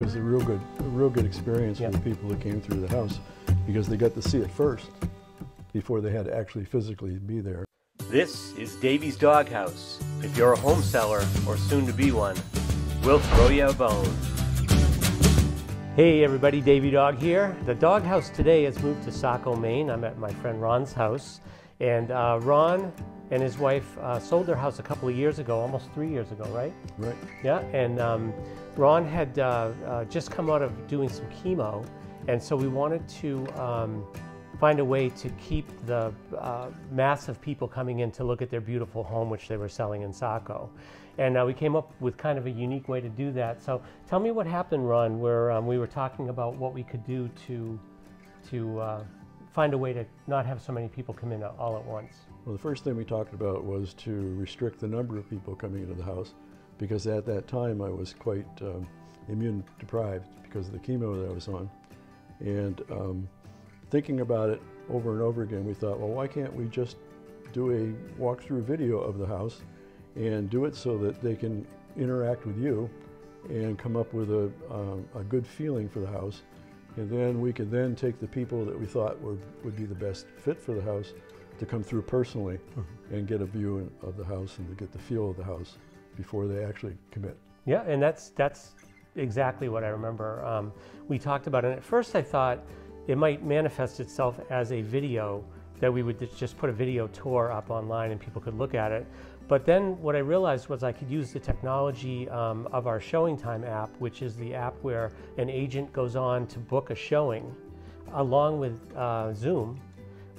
It was a real good experience for the people that came through the house because they got to see it first before they had to actually physically be there. This is Davy's Doghouse. If you're a home seller or soon to be one, we'll throw you a bone. Hey everybody, Davy Dog here. The doghouse today has moved to Saco, Maine. I'm at my friend Ron's house, and Ron and his wife sold their house a couple of years ago, almost 3 years ago, right? Right. Yeah, and Ron had just come out of doing some chemo, and so we wanted to find a way to keep the mass of people coming in to look at their beautiful home, which they were selling in Saco. And we came up with kind of a unique way to do that. So tell me what happened, Ron, where we were talking about what we could do to find a way to not have so many people come in all at once. Well, the first thing we talked about was to restrict the number of people coming into the house, because at that time I was quite immune deprived because of the chemo that I was on. And thinking about it over and over again, we thought, well, why can't we just do a walkthrough video of the house and do it so that they can interact with you and come up with a good feeling for the house. And then we could then take the people that we thought would be the best fit for the house to come through personally and get a view of the house and to get the feel of the house before they actually commit. Yeah, and that's exactly what I remember. We talked about it, and at first I thought it might manifest itself as a video, that we would just put a video tour up online and people could look at it. But then what I realized was I could use the technology of our Showing Time app, which is the app where an agent goes on to book a showing, along with Zoom,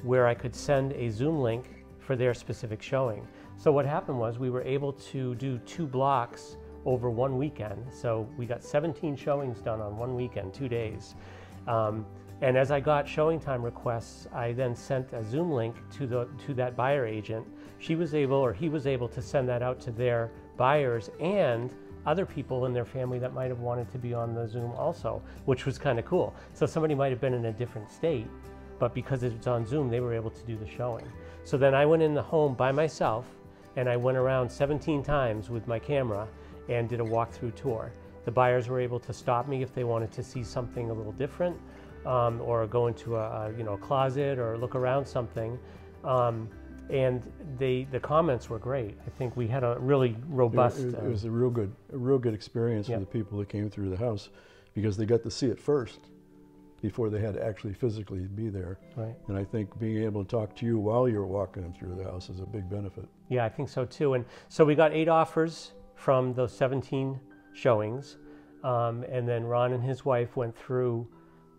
where I could send a Zoom link for their specific showing. So what happened was we were able to do 2 blocks over one weekend. So we got 17 showings done on one weekend, 2 days. And as I got Showing Time requests, I then sent a Zoom link to that buyer agent. She was able, or he was able, to send that out to their buyers and other people in their family that might have wanted to be on the Zoom also, which was kind of cool. So somebody might have been in a different state, but because it was on Zoom, they were able to do the showing. So then I went in the home by myself, and I went around 17 times with my camera and did a walkthrough tour. The buyers were able to stop me if they wanted to see something a little different, or go into a closet or look around something. And the comments were great. I think we had a really robust... It was a real good experience for the people that came through the house, because they got to see it first before they had to actually physically be there. Right. And I think being able to talk to you while you're walking them through the house is a big benefit. Yeah, I think so too. And so we got 8 offers from those 17 showings. And then Ron and his wife went through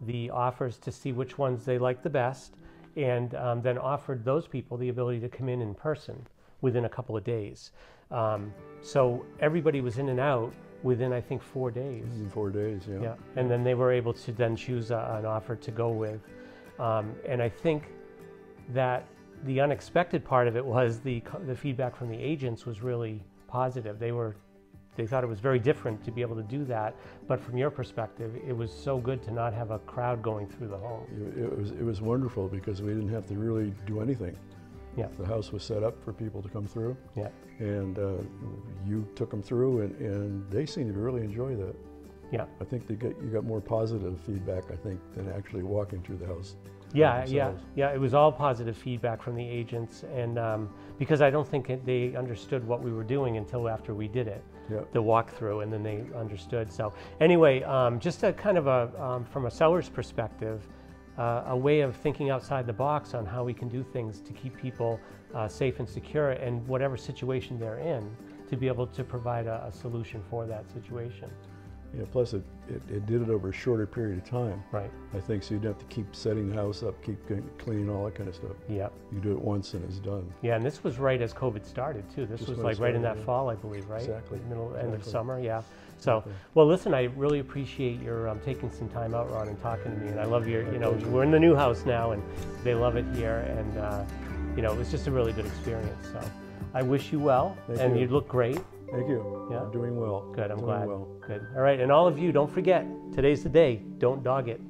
the offers to see which ones they liked the best, and then offered those people the ability to come in person within a couple of days. So everybody was in and out within, I think, 4 days. In 4 days, yeah. Yeah, and then they were able to then choose an offer to go with. And I think that the unexpected part of it was the feedback from the agents was really positive. They thought it was very different to be able to do that, but from your perspective, it was so good to not have a crowd going through the home. It was wonderful because we didn't have to really do anything. Yeah. The house was set up for people to come through. Yeah. And you took them through, and they seemed to really enjoy that. Yeah. I think you got more positive feedback, I think, than actually walking through the house. Yeah, yeah. It was all positive feedback from the agents, and because I don't think they understood what we were doing until after we did it, the walkthrough, and then they understood. So anyway, just a kind of from a seller's perspective, a way of thinking outside the box on how we can do things to keep people safe and secure in whatever situation they're in, to be able to provide a solution for that situation. Yeah, plus it did it over a shorter period of time. Right. I think so. You'd have to keep setting the house up, keep cleaning, all that kind of stuff. Yeah. You do it once and it's done. Yeah, and this was right as COVID started too. This was like right in that fall, I believe, right? Exactly. End of summer, yeah. So, well, listen, I really appreciate your taking some time out, Ron, and talking to me. And I love your, we're in the new house now, and they love it here, and it was just a really good experience. So, I wish you well, and you look great. Thank you. Yeah. I'm doing well. Good, I'm doing glad. Well. Good. All right, and all of you, don't forget, today's the day. Don't dog it.